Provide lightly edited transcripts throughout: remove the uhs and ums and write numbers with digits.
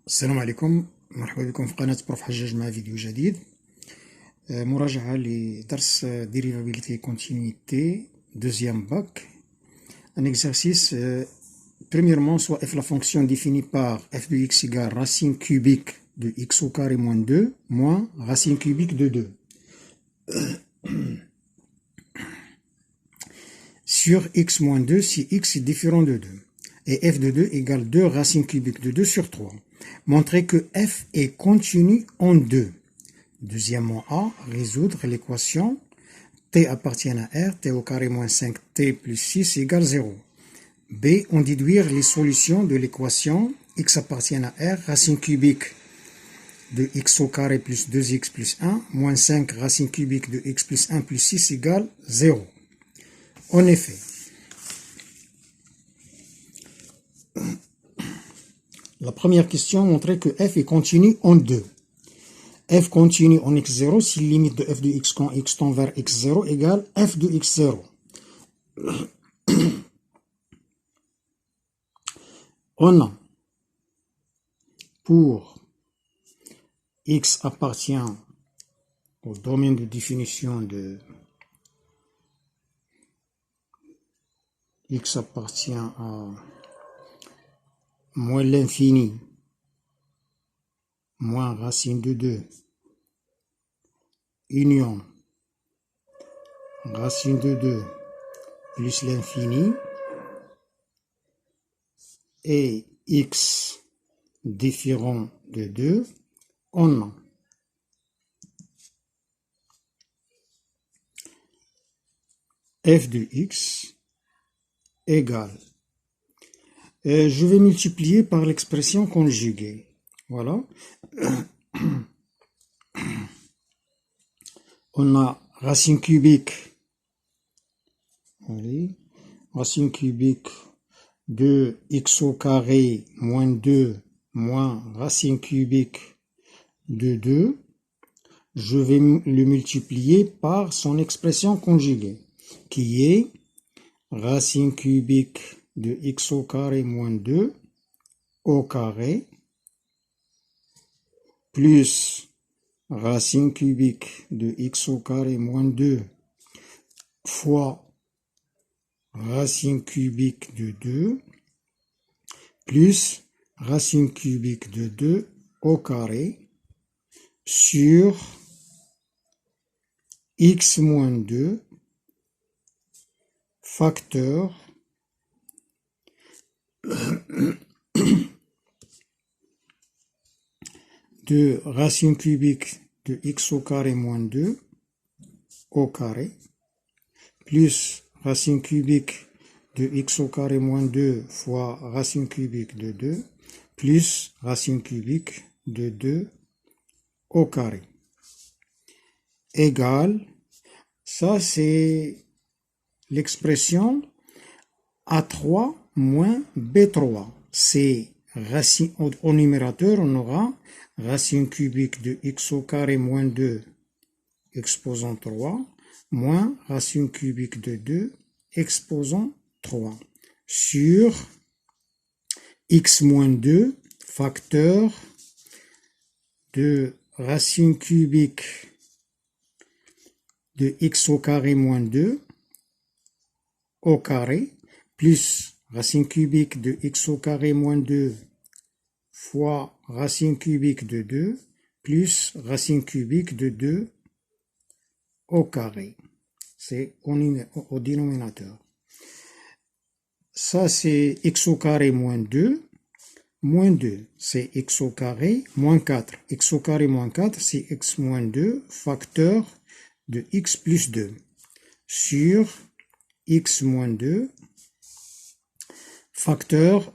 السلام عليكم، مرحبا بكم في قناة بروف حجاج مع فيديو جديد. مراجعة لدرس Dérivabilité Continuité deuxième bac. Un exercice, premièrement, soit f la fonction définie par f de x égale racine cubique de x au carré moins 2 moins racine cubique de 2 sur x moins 2 si x est différent de 2 et f de 2 égale 2 racine cubique de 2 sur 3. Montrer que f est continu en 2. Deuxièmement A, résoudre l'équation t appartient à R, t au carré moins 5t plus 6 égale 0. B, on déduire les solutions de l'équation x appartient à R, racine cubique de x au carré plus 2x plus 1, moins 5 racine cubique de x plus 1 plus 6 égale 0. En effet, la première question montrait que f est continu en 2. f continue en x0 si limite de f de x quand x tend vers x0 égale f de x0. On a pour x appartient au domaine de définition de x appartient à moins l'infini moins racine de 2 union racine de 2 plus l'infini et x différent de 2, on a f de x égale, je vais multiplier par l'expression conjuguée. Voilà. On a racine cubique, allez, racine cubique de x au carré moins 2 moins racine cubique de 2. Je vais le multiplier par son expression conjuguée, qui est racine cubique de x au carré moins 2 au carré plus racine cubique de x au carré moins 2 fois racine cubique de 2 plus racine cubique de 2 au carré sur x moins 2 facteur de racine cubique de x au carré moins 2 au carré plus racine cubique de x au carré moins 2 fois racine cubique de 2 plus racine cubique de 2 au carré égale, ça c'est l'expression A3 moins B3. C'est racine, au numérateur on aura racine cubique de x au carré moins 2 exposant 3 moins racine cubique de 2 exposant 3 sur x moins 2 facteur de racine cubique de x au carré moins 2 au carré plus racine cubique de x au carré moins 2 fois racine cubique de 2 plus racine cubique de 2 au carré. C'est au dénominateur. Ça c'est x au carré moins 2. Moins 2, c'est x au carré moins 4. X au carré moins 4, c'est x moins 2 facteur de x plus 2 sur x moins 2 facteur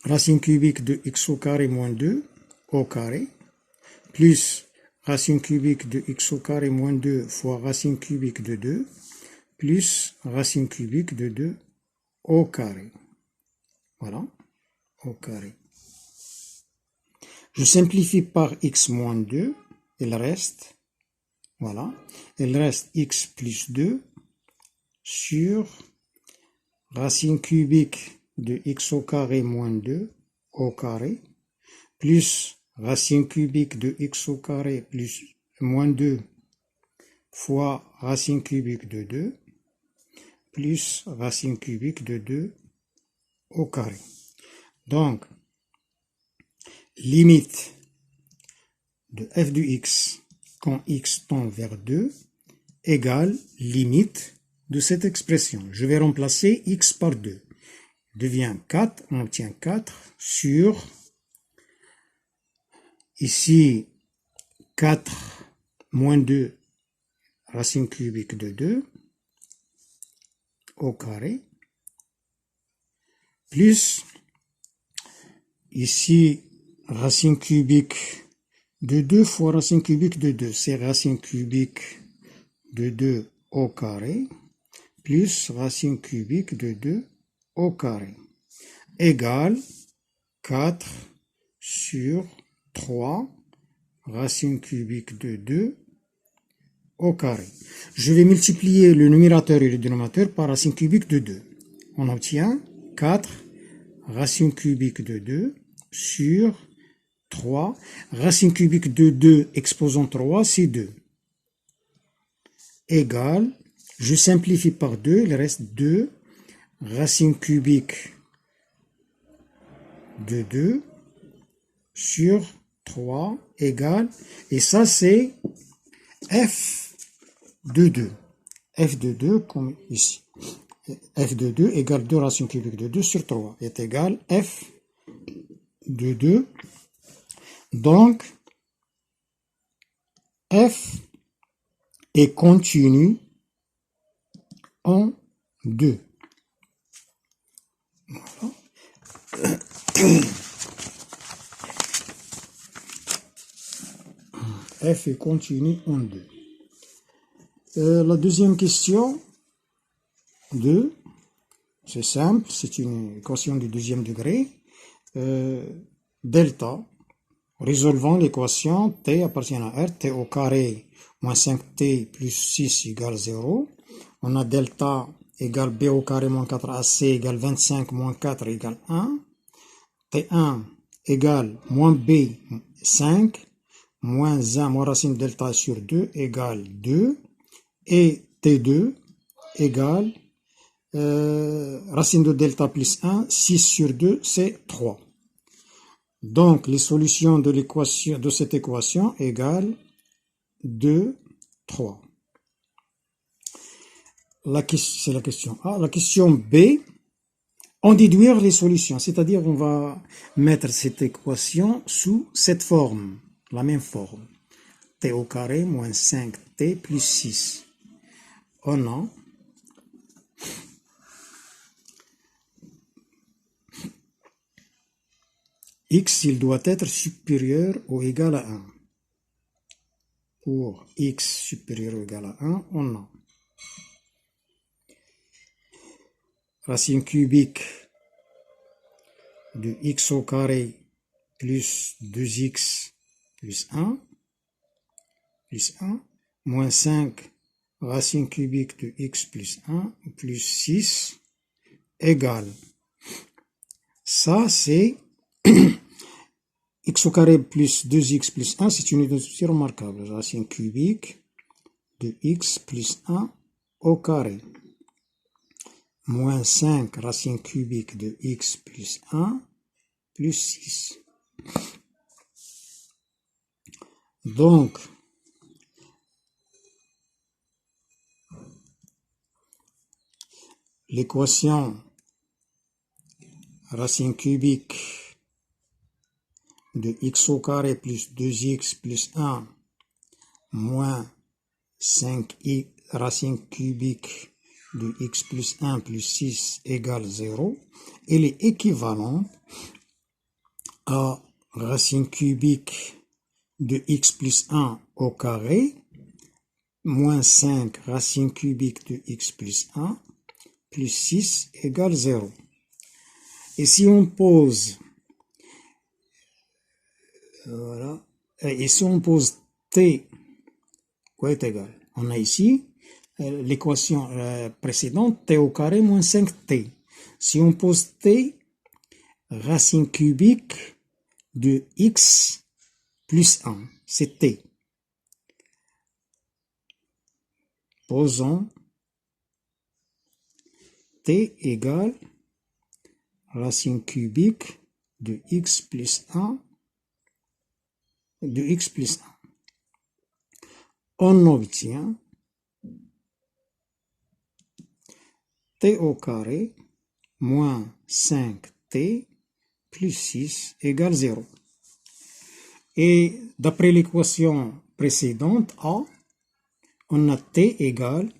racine cubique de x au carré moins 2 au carré plus racine cubique de x au carré moins 2 fois racine cubique de 2 plus racine cubique de 2 au carré. Voilà, au carré. Je simplifie par x moins 2, il reste, voilà, il reste x plus 2 sur racine cubique de x au carré moins 2 au carré, plus racine cubique de x au carré plus moins 2 fois racine cubique de 2, plus racine cubique de 2 au carré. Donc, limite de f de x quand x tend vers 2 égale limite de cette expression. Je vais remplacer x par 2. Devient 4, on obtient 4 sur, ici, 4 moins 2 racine cubique de 2 au carré, plus, ici, racine cubique de 2 fois racine cubique de 2, c'est racine cubique de 2 au carré, plus racine cubique de 2 au carré, égale 4 sur 3 racine cubique de 2 au carré. Je vais multiplier le numérateur et le dénominateur par racine cubique de 2. On obtient 4 racine cubique de 2 sur 3. Racine cubique de 2 exposant 3, c'est 2. Égale, je simplifie par 2, il reste 2 racine cubique de 2 sur 3 égale, et ça c'est f de 2. f de 2 comme ici. f de 2 égale 2 racine cubique de 2 sur 3 est égal f de 2. Donc, f est continu en 2. Voilà. F est continu en 2. La deuxième question, 2, c'est simple, c'est une équation du deuxième degré. Delta, résolvant l'équation t appartient à R, t au carré moins 5t plus 6 égale 0. On a delta égale b au carré moins 4ac égale 25 moins 4 égale 1. T1 égale moins b 5 moins 1 moins racine delta sur 2 égale 2. Et T2 égale racine de delta plus 1, 6 sur 2, c'est 3. Donc, les solutions de l'équation de cette équation égale 2, 3. C'est la question A. La question B, en déduire les solutions, c'est-à-dire on va mettre cette équation sous cette forme, la même forme. T au carré moins 5t plus 6. On a x, il doit être supérieur ou égal à 1. Pour x supérieur ou égal à 1, on a racine cubique de x au carré plus 2x plus 1, moins 5 racine cubique de x plus 1 plus 6 égale. Ça, c'est x au carré plus 2x plus 1, c'est une unité remarquable. Racine cubique de x plus 1 au carré. Moins 5 racine cubique de x plus 1 plus 6. Donc, l'équation racine cubique de x au carré plus 2x plus 1 moins 5i racine cubique de x plus 1 plus 6 égale 0, elle est équivalente à racine cubique de x plus 1 au carré moins 5 racine cubique de x plus 1 plus 6 égale 0. Et si on pose, voilà, et si on pose t, quoi est égal? On a ici l'équation précédente, t au carré moins 5t. Si on pose t, racine cubique de x plus 1, c'est t. Posons t égale racine cubique de x plus 1 de x plus 1. On obtient t au carré moins 5t plus 6 égale 0. Et d'après l'équation précédente A, on a t égale,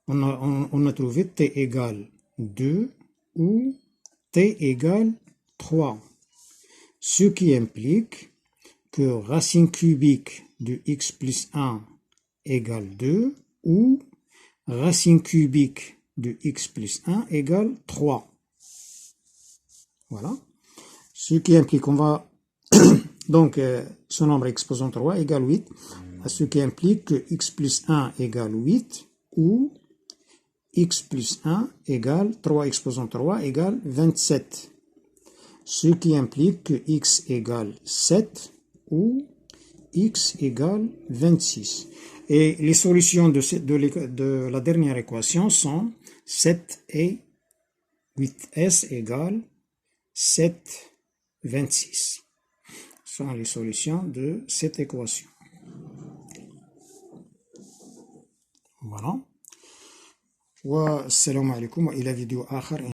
on a trouvé t égale 2 ou t égale 3, ce qui implique que racine cubique de x plus 1 égale 2 ou racine cubique de x plus 1 égale 3. Voilà. Ce qui implique qu'on va donc ce nombre exposant 3 égale 8, ce qui implique que x plus 1 égale 8 ou x plus 1 égale 3 exposant 3 égale 27. Ce qui implique que x égale 7 ou x égale 26. Et les solutions de la dernière équation sont 7 et 8s égale 7, 26. Ce sont les solutions de cette équation. Voilà. Wa assalamu alaikum wa ila vidéo akhar.